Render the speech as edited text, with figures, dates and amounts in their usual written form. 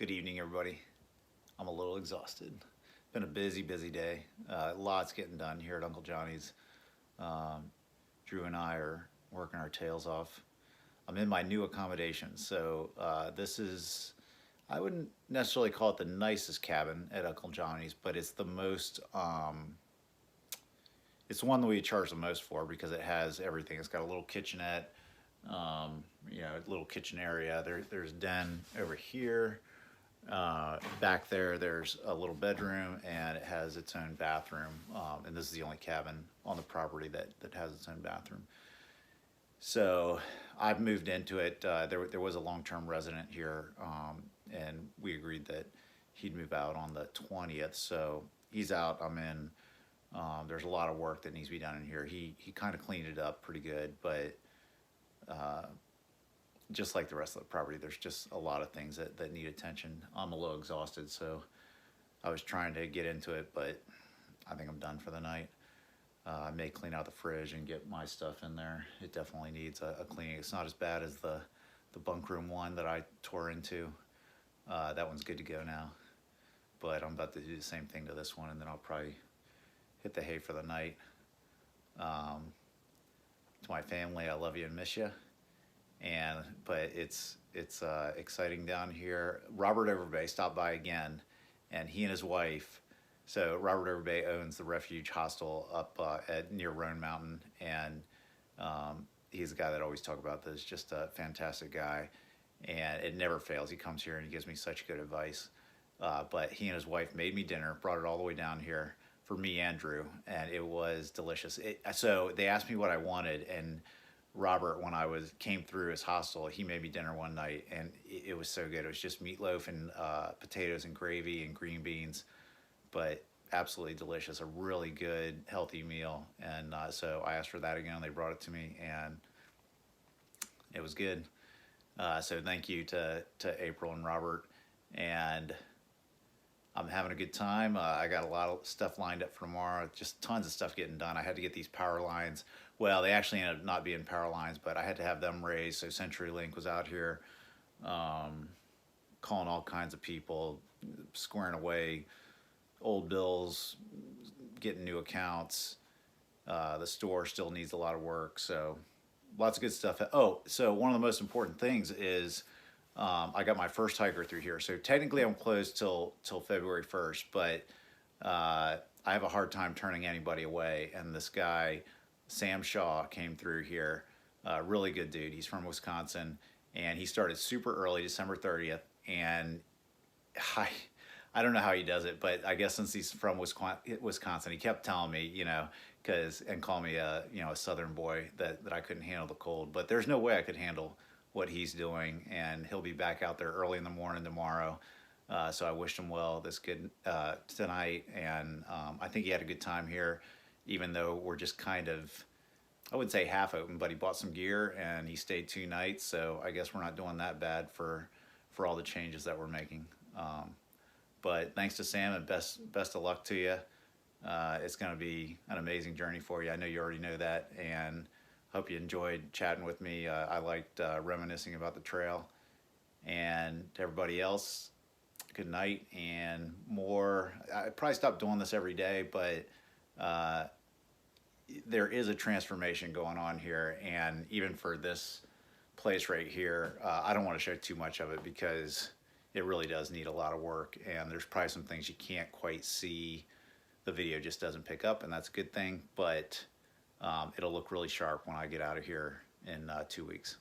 Good evening, everybody. I'm a little exhausted. Been a busy day. Lots getting done here at Uncle Johnny's. Um, Drew and I are working our tails off. I'm in my new accommodation, so this is, I wouldn't necessarily call it the nicest cabin at Uncle Johnny's, but it's the most, it's the one that we charge the most for because it has everything. It's got a little kitchenette, a little kitchen area. There's den over here. Back there, there's a little bedroom, and it has its own bathroom. And this is the only cabin on the property that has its own bathroom. So I've moved into it. There was a long-term resident here, and we agreed that he'd move out on the 20th. So he's out. I'm in. There's a lot of work that needs to be done in here. He kind of cleaned it up pretty good, but just like the rest of the property, there's just a lot of things that need attention. I'm a little exhausted, so I was trying to get into it, but I think I'm done for the night. I may clean out the fridge and get my stuff in there. It definitely needs a cleaning. It's not as bad as the bunk room one that I tore into. That one's good to go now, but I'm about to do the same thing to this one, and then I'll probably hit the hay for the night. To my family, I love you and miss you. But it's exciting down here. Robert Overbay stopped by again, and he and his wife. So Robert Overbay owns the Refuge Hostel up near Roan Mountain, and he's the guy that I always talk about this. Just a fantastic guy, and it never fails. He comes here and he gives me such good advice. But he and his wife made me dinner, brought it all the way down here for me and Drew, and it was delicious. So they asked me what I wanted, and Robert, when I came through his hostel, he made me dinner one night, and it was so good. It was just meatloaf and potatoes and gravy and green beans, but absolutely delicious. A really good, healthy meal. And so I asked for that again. They brought it to me, and it was good. So thank you to April and Robert, and I'm having a good time. I got a lot of stuff lined up for tomorrow. Just tons of stuff getting done. I had to get these power lines. Well, they actually ended up not being power lines, but I had to have them raised. So CenturyLink was out here calling all kinds of people, squaring away old bills, getting new accounts. The store still needs a lot of work. So lots of good stuff. Oh, so one of the most important things is I got my first hiker through here. So technically I'm closed till February 1st, but I have a hard time turning anybody away. And this guy, Sam Shaw, came through here. Really good dude. He's from Wisconsin, and he started super early, December 30th. And I don't know how he does it, but I guess since he's from Wisconsin, he kept telling me, and call me a Southern boy that I couldn't handle the cold. But there's no way I could handle what he's doing, and he'll be back out there early in the morning tomorrow. So I wished him well tonight, and I think he had a good time here, even though we're just kind of, I wouldn't say half open, but he bought some gear and he stayed 2 nights. So I guess we're not doing that bad for all the changes that we're making. But thanks to Sam, and best of luck to you. It's going to be an amazing journey for you. I know you already know that, and hope you enjoyed chatting with me. I liked reminiscing about the trail. And to everybody else, good night and more. I probably stop doing this every day, but there is a transformation going on here. And even for this place right here, I don't want to show too much of it because it really does need a lot of work. And there's probably some things you can't quite see. The video just doesn't pick up, and that's a good thing. But it'll look really sharp when I get out of here in 2 weeks.